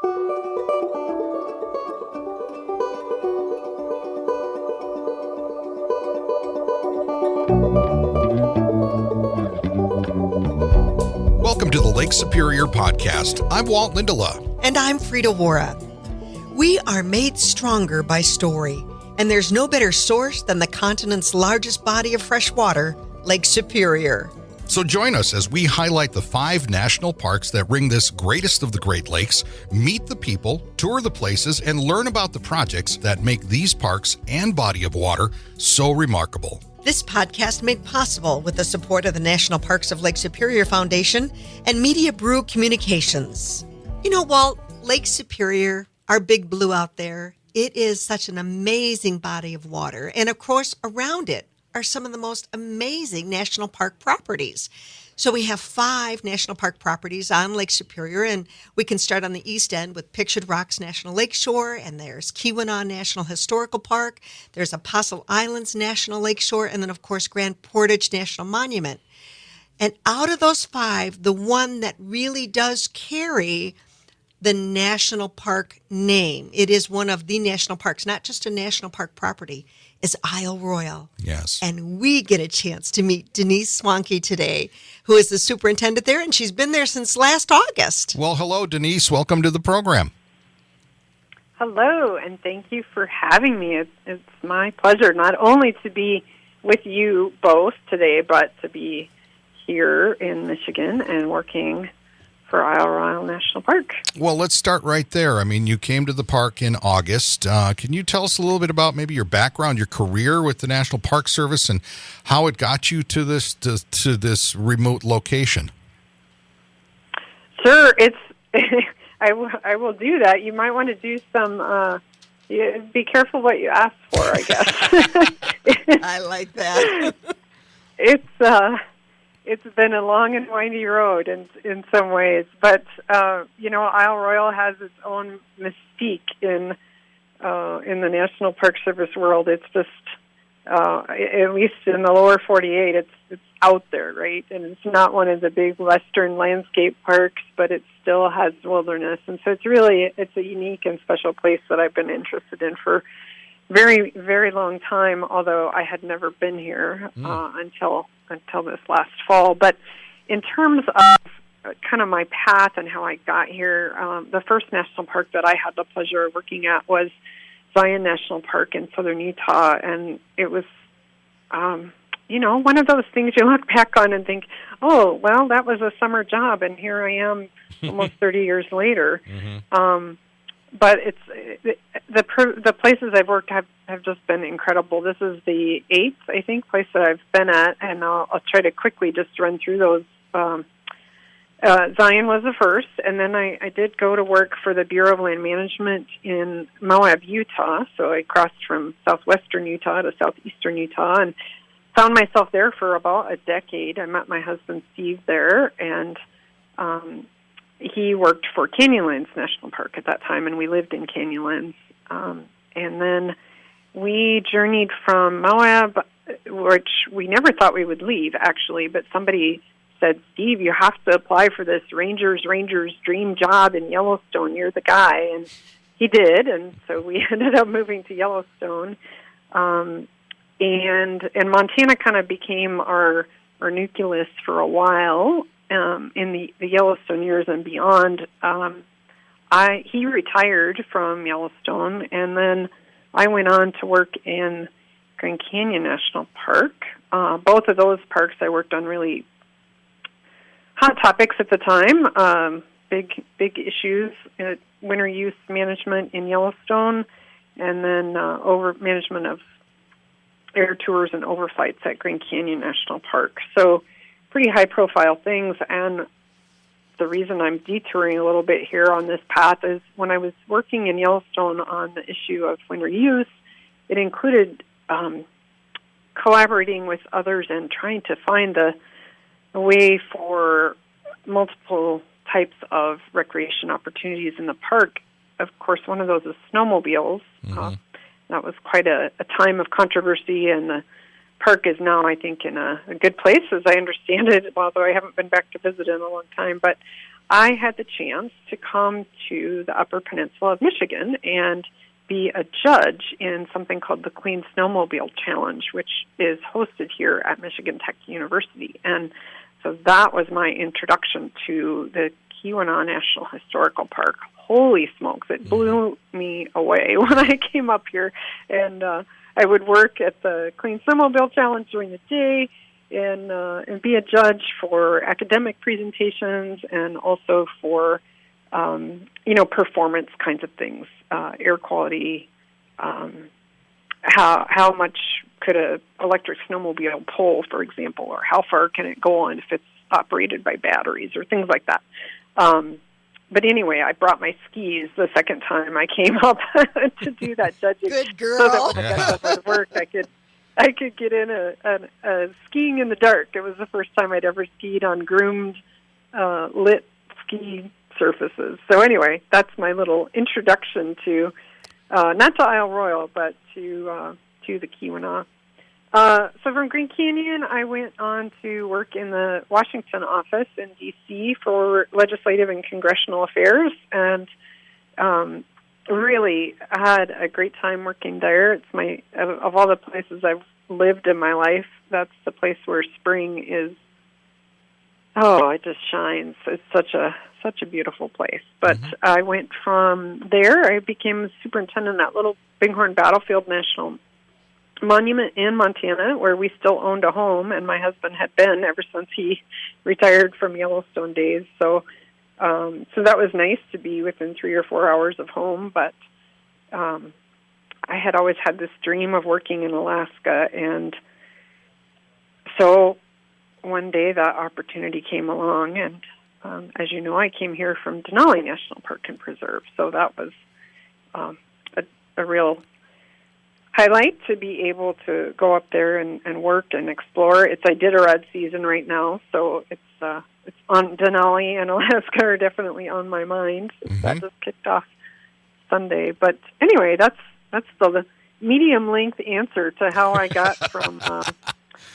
Welcome to the Lake Superior Podcast. I'm Walt Lindala. And I'm Frida Waara. We are made stronger by story, and there's no better source than the continent's largest body of fresh water, Lake Superior. So join us as we highlight the 5 national parks that ring this greatest of the Great Lakes, meet the people, tour the places, and learn about the projects that make these parks and body of water so remarkable. This podcast made possible with the support of the National Parks of Lake Superior Foundation and Media Brew Communications. You know, Walt, Lake Superior, our big blue out there, it is such an amazing body of water. And of course, around it are some of the most amazing national park properties. So we have 5 national park properties on Lake Superior, and we can start on the east end with Pictured Rocks National Lakeshore, and there's Keweenaw National Historical Park, there's Apostle Islands National Lakeshore, and then, of course, Grand Portage National Monument. And out of those 5, the one that really does carry the national park name, it is one of the national parks, not just a national park property, is Isle Royale. Yes. And we get a chance to meet Denice Swanke today, who is the superintendent there, and she's been there since last August. Well, hello, Denice. Welcome to the program. Hello, and thank you for having me. It's my pleasure not only to be with you both today, but to be here in Michigan and working for Isle Royale National Park. Well, let's start right there. I mean, you came to the park in August. Can you tell us a little bit about maybe your background, your career with the National Park Service, and how it got you to this remote location? Sure, I will do that. You might want to do some. Be careful what you ask for, I guess. I like that. It's been a long and windy road in some ways, but Isle Royale has its own mystique in the National Park Service world. It's just at least in the lower 48, it's out there, right? And it's not one of the big western landscape parks, but it still has wilderness, and so it's a unique and special place that I've been interested in for very, very long time, although I had never been here until this last fall. But in terms of kind of my path and how I got here, the first national park that I had the pleasure of working at was Zion National Park in southern Utah, and it was, one of those things you look back on and think, oh, well, that was a summer job, and here I am almost 30 years later. Mm-hmm. But the places I've worked have just been incredible. This is the 8th, I think, place that I've been at, and I'll try to quickly just run through those. Zion was the first, and then I did go to work for the Bureau of Land Management in Moab, Utah. So I crossed from southwestern Utah to southeastern Utah and found myself there for about a decade. I met my husband, Steve, there, and he worked for Canyonlands National Park at that time, and we lived in Canyonlands. And then we journeyed from Moab, which we never thought we would leave, actually, but somebody said, Steve, you have to apply for this Ranger's dream job in Yellowstone. You're the guy. And he did, and so we ended up moving to Yellowstone. And Montana kind of became our nucleus for a while. In the Yellowstone years and beyond, he retired from Yellowstone, and then I went on to work in Grand Canyon National Park. Both of those parks I worked on really hot topics at the time, big issues, winter use management in Yellowstone, and then over management of air tours and overflights at Grand Canyon National Park. So pretty high-profile things, and the reason I'm detouring a little bit here on this path is when I was working in Yellowstone on the issue of winter use, it included collaborating with others and trying to find a way for multiple types of recreation opportunities in the park. Of course, one of those is snowmobiles. Mm-hmm. That was quite a time of controversy, and the park is now, I think, in a good place, as I understand it, although I haven't been back to visit in a long time. But I had the chance to come to the Upper Peninsula of Michigan and be a judge in something called the Clean Snowmobile Challenge, which is hosted here at Michigan Tech University. And so that was my introduction to the Keweenaw National Historical Park. Holy smokes, it blew me away when I came up here. And I would work at the Clean Snowmobile Challenge during the day and be a judge for academic presentations and also for, performance kinds of things, air quality, how much could a electric snowmobile pull, for example, or how far can it go on if it's operated by batteries or things like that. But anyway, I brought my skis the second time I came up to do that judging. Good girl. So that when I got done with work, I could get in a skiing in the dark. It was the first time I'd ever skied on groomed, lit ski surfaces. So anyway, that's my little introduction to, not to Isle Royale, but to the Keweenaw. So from Green Canyon, I went on to work in the Washington office in D.C. for legislative and congressional affairs, and really had a great time working there. It's of all the places I've lived in my life, that's the place where spring is. Oh, it just shines. It's such a beautiful place. But I went from there. I became superintendent at Little Bighorn Battlefield National Monument in Montana, where we still owned a home, and my husband had been ever since he retired from Yellowstone days. So that was nice to be within 3 or 4 hours of home. But I had always had this dream of working in Alaska, and so one day that opportunity came along, and as you know, I came here from Denali National Park and Preserve, so that was a real highlight to be able to go up there and work and explore. It's Iditarod season right now, so it's on Denali and Alaska are definitely on my mind. That just kicked off Sunday, but anyway, that's the medium length answer to how I got from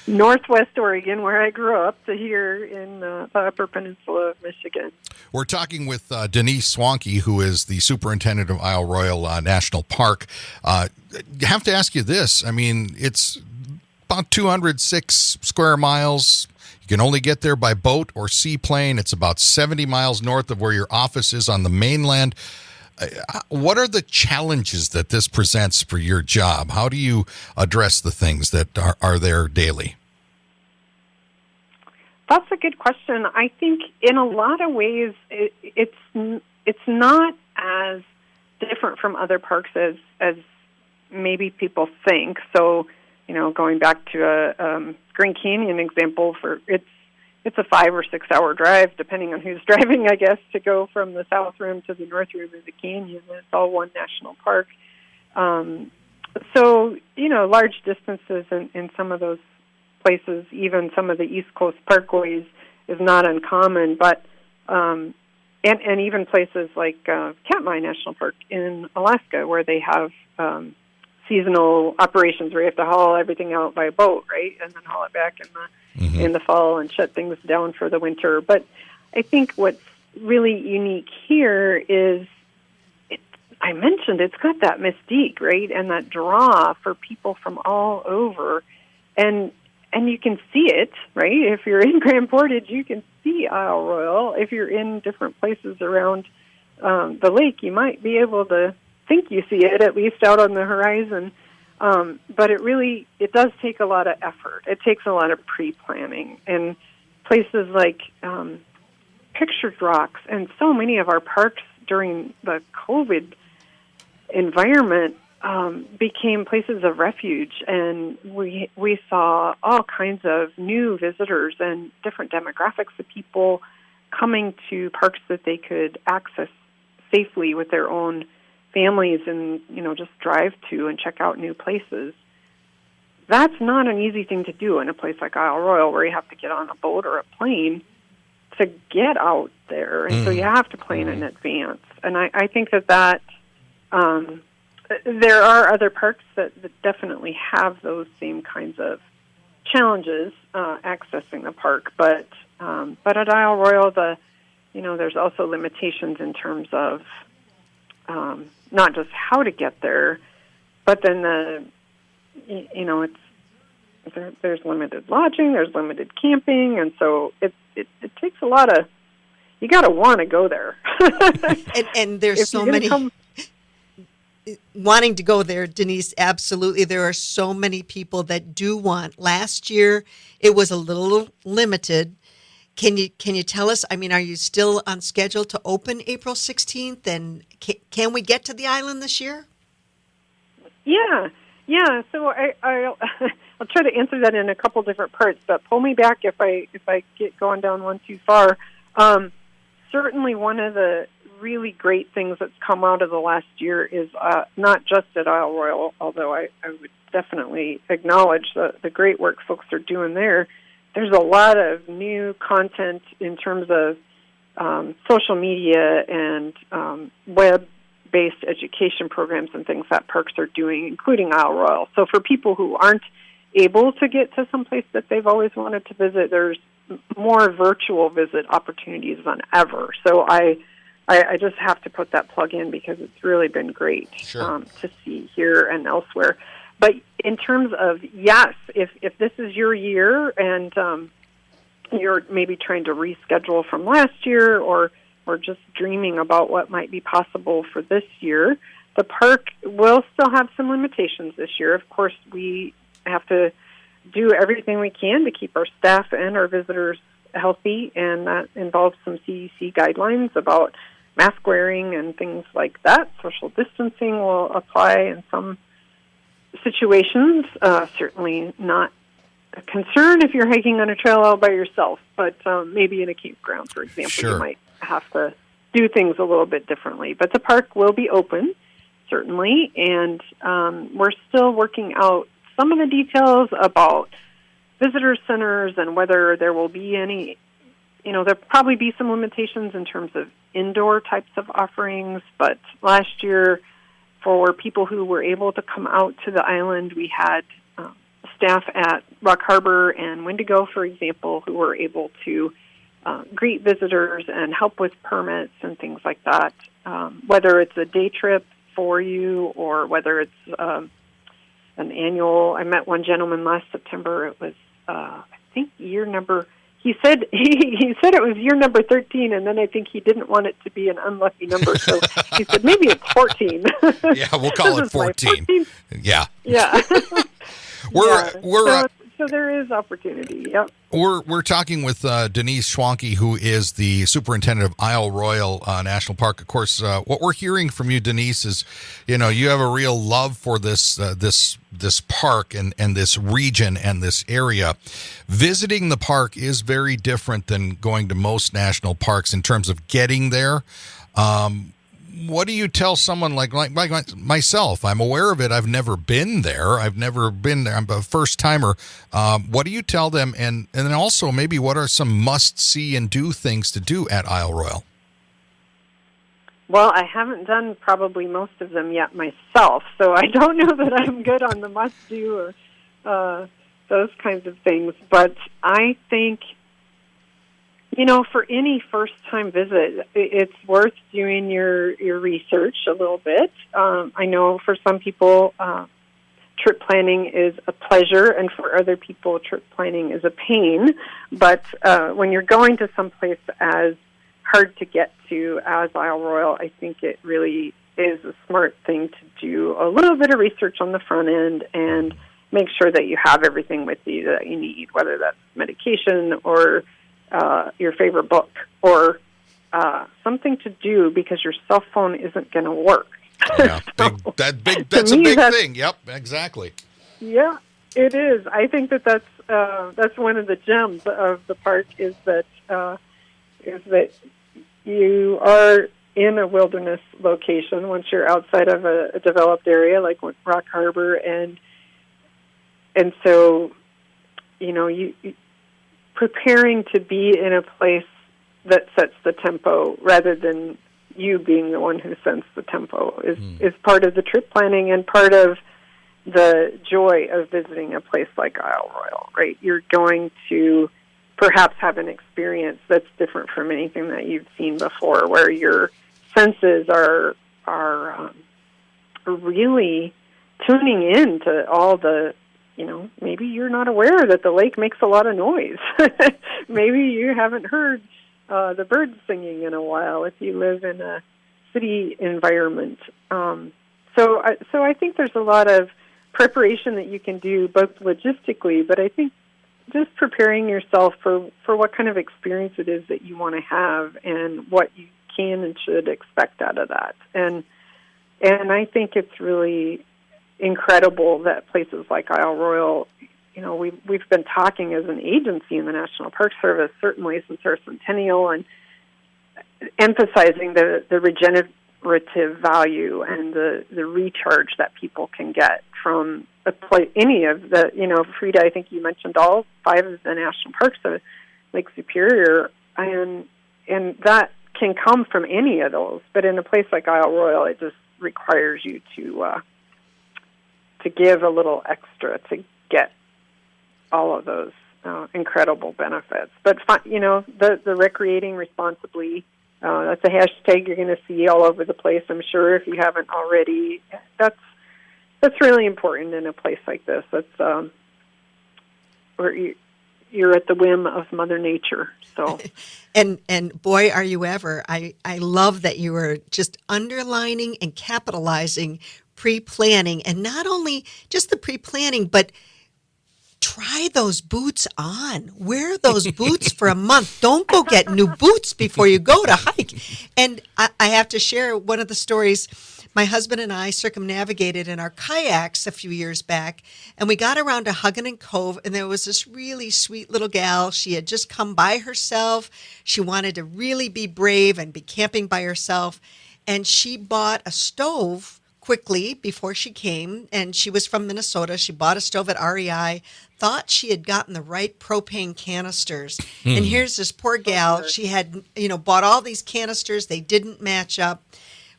Northwest Oregon, where I grew up, to here in the Upper Peninsula of Michigan. We're talking with Denice Swanke, who is the superintendent of Isle Royale National Park. I have to ask you this. I mean, it's about 206 square miles. You can only get there by boat or seaplane. It's about 70 miles north of where your office is on the mainland. What are the challenges that this presents for your job? How do you address the things that are there daily? That's a good question. I think in a lot of ways it's not as different from other parks as maybe people think. So, going back to a Grand Canyon example, it's a 5 or 6 hour drive, depending on who's driving, I guess, to go from the south rim to the north rim of the canyon. It's all one national park. So, large distances in some of those places, even some of the East Coast parkways, is not uncommon. But and even places like Katmai National Park in Alaska, where they have seasonal operations where you have to haul everything out by boat, right, and then haul it back in the fall and shut things down for the winter. But I think what's really unique here is, I mentioned it's got that mystique, right, and that draw for people from all over, and you can see it, right? If you're in Grand Portage, you can see Isle Royale. If you're in different places around the lake, you might be able to think you see it, at least out on the horizon. But it does take a lot of effort. It takes a lot of pre-planning. And places like Pictured Rocks and so many of our parks during the COVID environment became places of refuge. And we saw all kinds of new visitors and different demographics of people coming to parks that they could access safely with their own families and, just drive to and check out new places. That's not an easy thing to do in a place like Isle Royale, where you have to get on a boat or a plane to get out there. And so you have to plan in advance. And I think that there are other parks that definitely have those same kinds of challenges accessing the park. But at Isle Royale, there's also limitations in terms of not just how to get there, but then there's limited lodging, there's limited camping, and so it takes a lot of, you got to want to go there. and there's so many wanting to go there, Denice. Absolutely, there are so many people that do want. Last year, it was a little limited. Can you tell us? I mean, are you still on schedule to open April 16th? And can we get to the island this year? Yeah. So I'll try to answer that in a couple different parts, but pull me back if I get going down one too far. Certainly, one of the really great things that's come out of the last year is not just at Isle Royale, although I would definitely acknowledge the great work folks are doing there. There's a lot of new content in terms of social media and web-based education programs and things that parks are doing, including Isle Royale. So for people who aren't able to get to some place that they've always wanted to visit, there's more virtual visit opportunities than ever. So I just have to put that plug in because it's really been great to see here and elsewhere. But in terms of, yes, if this is your year and you're maybe trying to reschedule from last year or just dreaming about what might be possible for this year, the park will still have some limitations this year. Of course, we have to do everything we can to keep our staff and our visitors healthy, and that involves some CDC guidelines about mask wearing and things like that. Social distancing will apply in some situations, certainly not a concern if you're hiking on a trail all by yourself, but maybe in a campground, for example, you might have to do things a little bit differently. But the park will be open, certainly, and we're still working out some of the details about visitor centers and whether there will be any, there'll probably be some limitations in terms of indoor types of offerings, but last year, for people who were able to come out to the island, we had staff at Rock Harbor and Wendigo, for example, who were able to greet visitors and help with permits and things like that, whether it's a day trip for you or whether it's an annual. I met one gentleman last September. It was, I think, year number. He said he said it was year number 13, and then I think he didn't want it to be an unlucky number, so he said maybe it's 14. Yeah, we'll call it 14. Yeah. So there is opportunity. Yep. We're talking with Denice Swanke, who is the superintendent of Isle Royale National Park. Of course, what we're hearing from you, Denice, is you have a real love for this park and this region and this area. Visiting the park is very different than going to most national parks in terms of getting there. What do you tell someone like myself? I'm aware of it. I've never been there. I'm a first timer. What do you tell them? And then also maybe what are some must see and do things to do at Isle Royale? Well, I haven't done probably most of them yet myself, so I don't know that I'm good on the must do or those kinds of things. But I think, for any first-time visit, it's worth doing your research a little bit. I know for some people, trip planning is a pleasure, and for other people, trip planning is a pain. But when you're going to someplace as hard to get to as Isle Royale, I think it really is a smart thing to do a little bit of research on the front end and make sure that you have everything with you that you need, whether that's medication or your favorite book, or something to do because your cell phone isn't going to work. Yeah, that's a big thing. Yep, exactly. Yeah, it is. I think that's one of the gems of the park is that you are in a wilderness location once you're outside of a developed area like Rock Harbor, and so you preparing to be in a place that sets the tempo rather than you being the one who sets the tempo is part of the trip planning and part of the joy of visiting a place like Isle Royale, right? You're going to perhaps have an experience that's different from anything that you've seen before, where your senses are really tuning in to all the, maybe you're not aware that the lake makes a lot of noise. Maybe you haven't heard the birds singing in a while if you live in a city environment. So I think there's a lot of preparation that you can do, both logistically, but I think just preparing yourself for what kind of experience it is that you want to have and what you can and should expect out of that. And I think it's really incredible that places like Isle Royale, we've been talking as an agency in the National Park Service, certainly since our centennial, and emphasizing the regenerative value and the recharge that people can get from any of the, Frida, I think you mentioned all 5 of the national parks of Lake Superior, and that can come from any of those. But in a place like Isle Royale, it just requires you to give a little extra to get all of those incredible benefits. But the recreating responsibly, that's a hashtag you're going to see all over the place, I'm sure, if you haven't already. That's really important in a place like this. That's where you're at the whim of Mother Nature. So, and boy, are you ever! I love that you were just underlining and capitalizing pre-planning, and not only just the pre-planning, but try those boots on. Wear those boots for a month. Don't go get new boots before you go to hike. And I have to share one of the stories. My husband and I circumnavigated in our kayaks a few years back, and we got around to Huggin Cove, and there was this really sweet little gal. She had just come by herself. She wanted to really be brave and be camping by herself, and she bought a stove quickly before she came, and she was from Minnesota. She bought a stove at REI, thought she had gotten the right propane canisters. And here's this poor gal. She had, bought all these canisters. They didn't match up.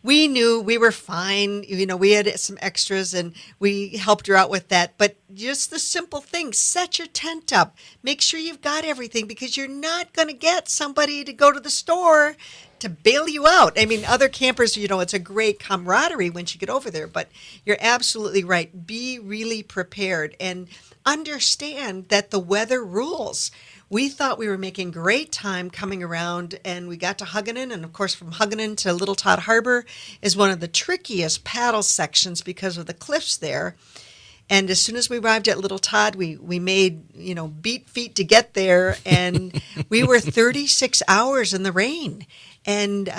We knew we were fine. We had some extras, and we helped her out with that. But just the simple thing, set your tent up. Make sure you've got everything, because you're not going to get somebody to go to the store to bail you out. I mean, other campers, it's a great camaraderie once you get over there. But you're absolutely right. Be really prepared and understand that the weather rules. We thought we were making great time coming around, and we got to Huggin, and of course from Huggin to Little Todd Harbor is one of the trickiest paddle sections because of the cliffs there. And as soon as we arrived at Little Todd, we made, beat feet to get there, and we were 36 hours in the rain. And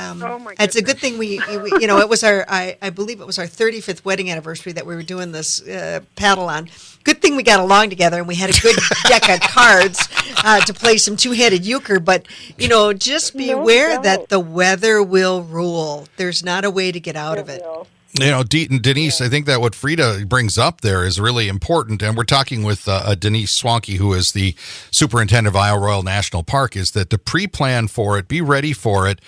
it's a good thing it was I believe it was our 35th wedding anniversary that we were doing this paddle on. Good thing we got along together, and we had a good deck of cards to play some two-handed euchre. But, just be aware that the weather will rule. There's not a way to get out of it. Denice, I think that what Frida brings up there is really important, and we're talking with Denice Swanke, who is the superintendent of Isle Royale National Park, is that to pre-plan for it, be ready for it,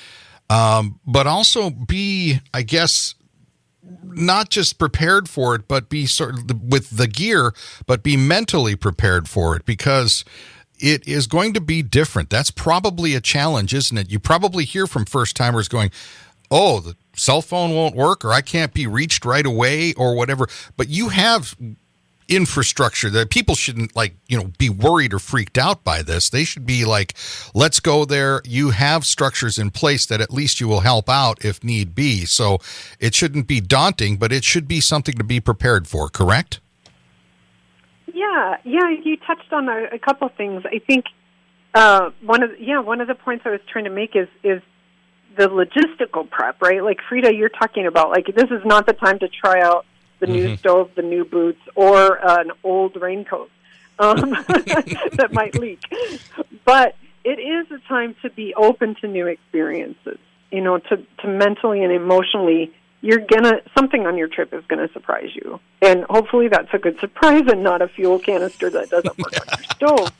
but also be, I guess, not just prepared for it, but be sort of with the gear, but be mentally prepared for it, because it is going to be different. That's probably a challenge, isn't it? You probably hear from first-timers going, oh, the cell phone won't work, or I can't be reached right away, or whatever. But you have infrastructure that people shouldn't be worried or freaked out by this. They should be like, let's go there. You have structures in place that at least you will help out if need be. So it shouldn't be daunting, but it should be something to be prepared for, correct? Yeah, you touched on a couple things. I think one of the points I was trying to make is the logistical prep, right? Like, Frida, you're talking about, this is not the time to try out the new stove, the new boots, or an old raincoat that might leak. But it is a time to be open to new experiences, to mentally and emotionally, something on your trip is going to surprise you. And hopefully that's a good surprise and not a fuel canister that doesn't work on your stove.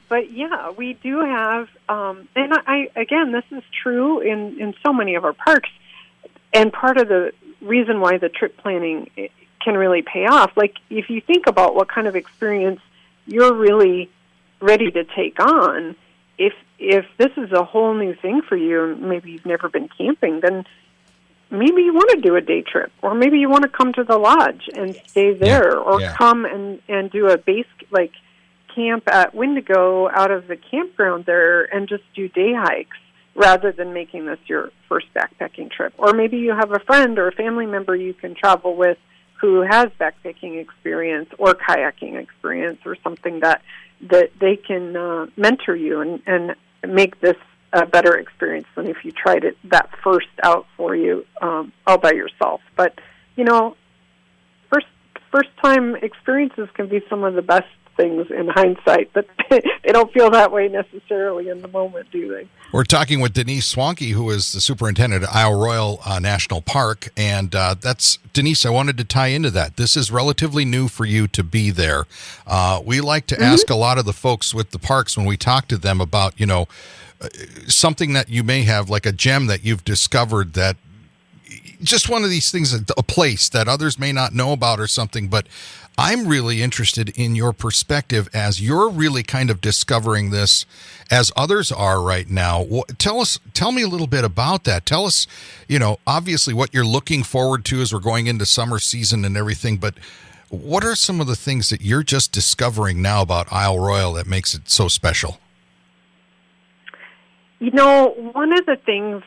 But yeah, we do have, and again, this is true in so many of our parks, and part of the reason why the trip planning can really pay off. Like, if you think about what kind of experience you're really ready to take on. If this is a whole new thing for you, and maybe you've never been camping, then maybe you want to do a day trip, or maybe you want to come to the lodge and stay there, or come and do a base, like camp at Wendigo out of the campground there and just do day hikes rather than making this your first backpacking trip. Or maybe you have a friend or a family member you can travel with who has backpacking experience or kayaking experience or something that they can mentor you and make this a better experience than if you tried it that first out for you all by yourself. But, first time experiences can be some of the best things in hindsight, but they don't feel that way necessarily in the moment, do they? We're talking with Denice Swanke, who is the superintendent at Isle Royale National Park, and that's, Denice, I wanted to tie into that. This is relatively new for you to be there. We like to ask a lot of the folks with the parks when we talk to them about, something that you may have, like a gem that you've discovered, that just one of these things, a place that others may not know about or something. But I'm really interested in your perspective as you're really kind of discovering this as others are right now. Tell me a little bit about that. Tell us, obviously what you're looking forward to as we're going into summer season and everything, but what are some of the things that you're just discovering now about Isle Royale that makes it so special? One of the things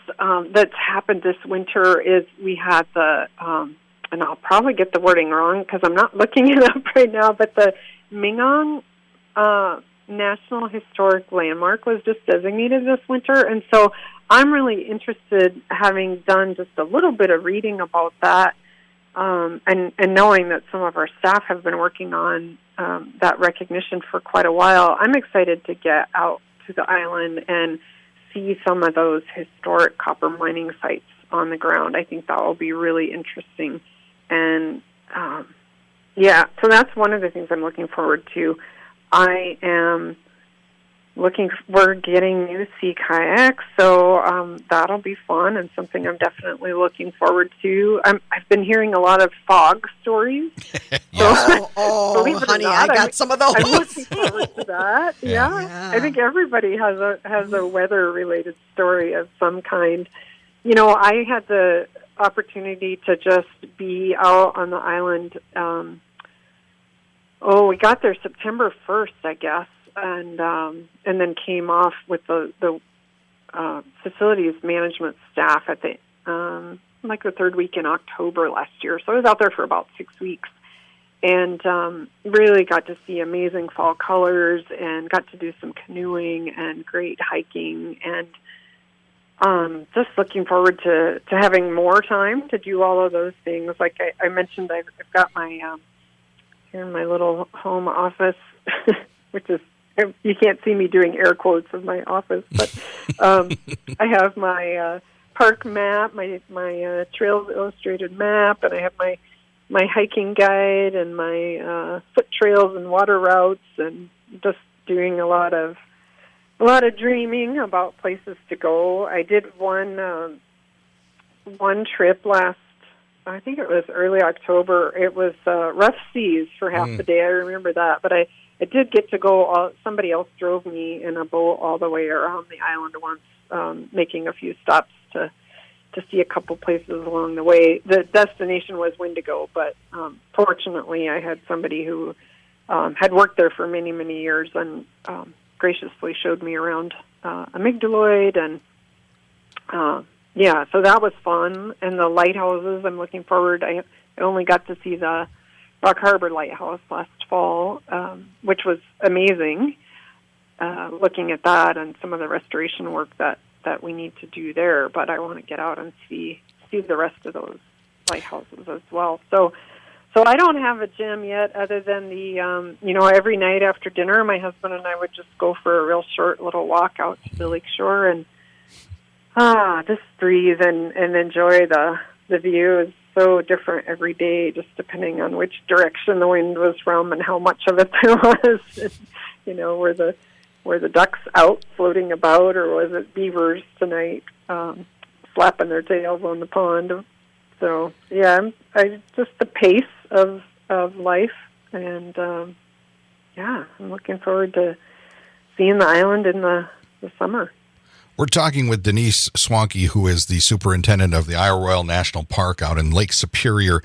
that's happened this winter is we had and I'll probably get the wording wrong because I'm not looking it up right now, but the Mingong National Historic Landmark was just designated this winter. And so I'm really interested, having done just a little bit of reading about that, and knowing that some of our staff have been working on that recognition for quite a while. I'm excited to get out to the island and see some of those historic copper mining sites on the ground. I think that will be really interesting. And, so that's one of the things I'm looking forward to. We're getting new sea kayaks, so that'll be fun and something I'm definitely looking forward to. I've been hearing a lot of fog stories. Honey, I got some of those. I'm looking forward to that. Yeah. I think everybody has a weather-related story of some kind. I had the opportunity to just be out on the island. We got there September 1st, I guess, and then came off with the facilities management staff at the third week in October last year. So I was out there for about 6 weeks, and really got to see amazing fall colors and got to do some canoeing and great hiking, and just looking forward to having more time to do all of those things. Like I mentioned, I've got my here in my little home office, which is, you can't see me doing air quotes of my office, but I have my park map, my Trails Illustrated map, and I have my hiking guide and my foot trails and water routes, and just doing a lot of dreaming about places to go. I did one trip last, I think it was early October. It was rough seas for half the day. I remember that. But I did get to go, somebody else drove me in a boat all the way around the island once, making a few stops to see a couple places along the way. The destination was Wendigo, but fortunately I had somebody who had worked there for many, many years and graciously showed me around Amygdaloid, and so that was fun. And the lighthouses, I'm looking forward. I only got to see the Rock Harbor Lighthouse last fall, which was amazing, looking at that and some of the restoration work that we need to do there. But I want to get out and see the rest of those lighthouses as well. So I don't have a gym yet, other than the, every night after dinner, my husband and I would just go for a real short little walk out to the lakeshore and just breathe and enjoy the view. Is so different every day, just depending on which direction the wind was from and how much of it there was. Were the ducks out floating about, or was it beavers tonight flapping their tails on the pond? So I just the pace of life, and I'm looking forward to seeing the island in the summer. We're talking with Denice Swanke, who is the superintendent of the Isle Royale National Park out in Lake Superior.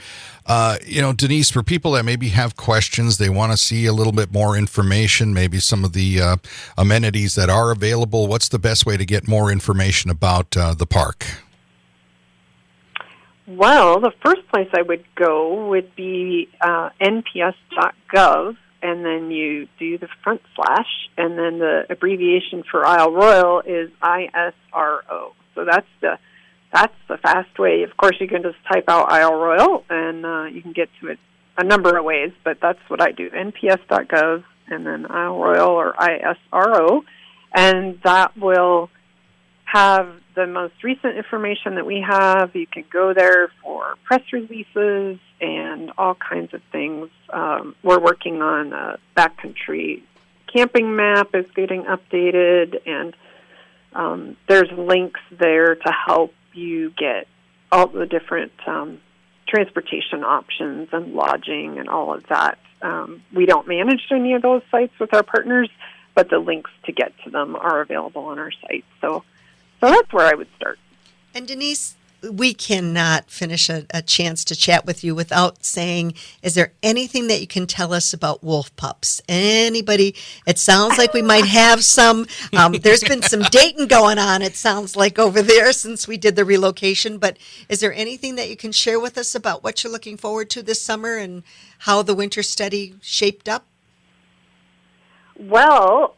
Denice, for people that maybe have questions, they want to see a little bit more information, maybe some of the amenities that are available, what's the best way to get more information about the park? Well, the first place I would go would be nps.gov, and then you do the front slash, and then the abbreviation for Isle Royale is ISRO. So that's the fast way. Of course, you can just type out Isle Royale, and you can get to it a number of ways, but that's what I do, nps.gov, and then Isle Royale or ISRO, and that will have the most recent information that we have. You can go there for press releases and all kinds of things. We're working on a backcountry camping map is getting updated, and there's links there to help you get all the different transportation options and lodging and all of that. We don't manage any of those sites with our partners, but the links to get to them are available on our site. So that's where I would start. And Denice, we cannot finish a chance to chat with you without saying, is there anything that you can tell us about wolf pups? Anybody? It sounds like we might have some. There's been some dating going on, it sounds like, over there since we did the relocation. But is there anything that you can share with us about what you're looking forward to this summer and how the winter study shaped up? Well,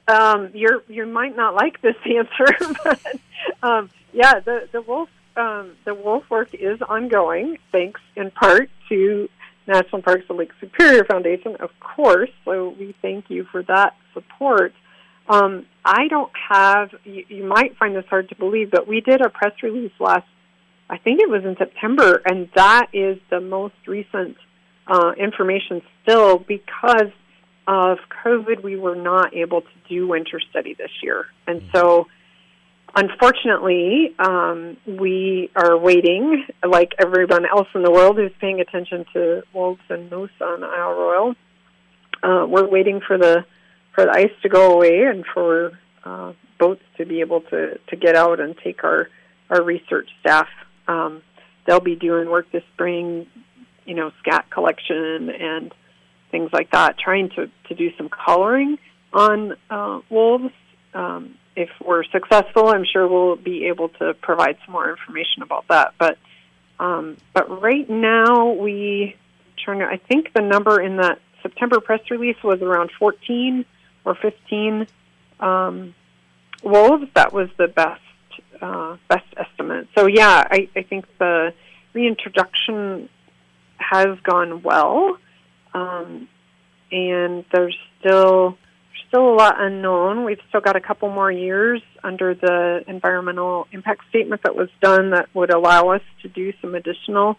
you might not like this answer, but the wolf work is ongoing, thanks in part to National Parks of Lake Superior Foundation, of course. So we thank you for that support. I don't have. You might find this hard to believe, but we did a press release I think it was in September, and that is the most recent information still because of COVID. We were not able to do winter study this year, and so unfortunately we are waiting, like everyone else in the world who's paying attention to wolves and moose on Isle Royale. We're waiting for the ice to go away and for boats to be able to get out and take our research staff. They'll be doing work this spring, scat collection and things like that, trying to do some coloring on wolves. If we're successful, I'm sure we'll be able to provide some more information about that. But right now, I think the number in that September press release was around 14 or 15 wolves. That was the best estimate. So yeah, I think the reintroduction has gone well, and there's still a lot unknown. We've still got a couple more years under the environmental impact statement that was done that would allow us to do some additional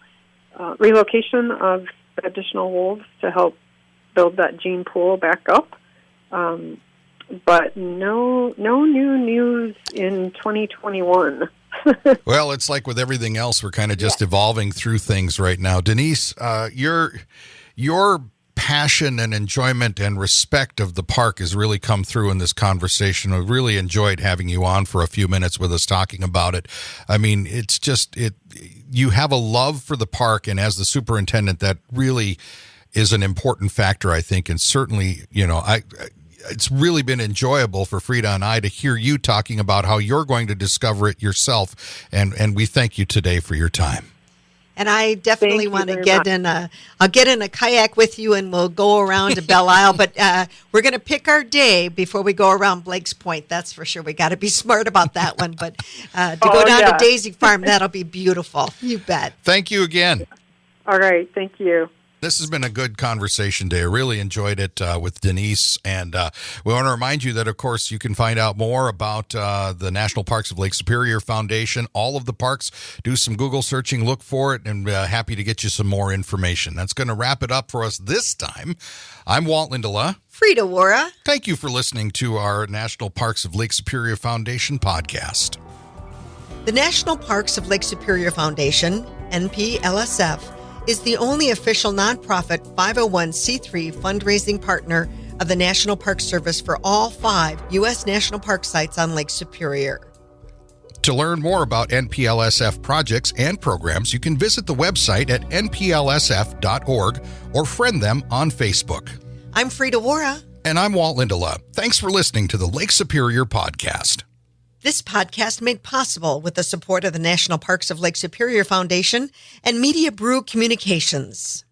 relocation of additional wolves to help build that gene pool back up. But no new news in 2021. Well, it's like with everything else, we're kind of just evolving through things right now. Denice, your passion and enjoyment and respect of the park has really come through in this conversation. I really enjoyed having you on for a few minutes with us talking about it. I mean, it's just you have a love for the park, and as the superintendent, that really is an important factor, I think. And certainly, it's really been enjoyable for Frida and I to hear you talking about how you're going to discover it yourself. And we thank you today for your time. And I definitely want to get I'll get in a kayak with you and we'll go around to Belle Isle. But we're going to pick our day before we go around Blake's Point. That's for sure. We got to be smart about that one. But go down to Daisy Farm, that'll be beautiful. You bet. Thank you again. All right. Thank you. This has been a good conversation day. I really enjoyed it with Denice. And we want to remind you that, of course, you can find out more about the National Parks of Lake Superior Foundation. All of the parks, do some Google searching, look for it, and happy to get you some more information. That's going to wrap it up for us this time. I'm Walt Lindala. Frida Waara. Thank you for listening to our National Parks of Lake Superior Foundation podcast. The National Parks of Lake Superior Foundation, NPLSF, is the only official nonprofit 501c3 fundraising partner of the National Park Service for all 5 U.S. national park sites on Lake Superior. To learn more about NPLSF projects and programs, you can visit the website at nplsf.org or friend them on Facebook. I'm Frida Waara. And I'm Walt Lindala. Thanks for listening to the Lake Superior Podcast. This podcast made possible with the support of the National Parks of Lake Superior Foundation and Media Brew Communications.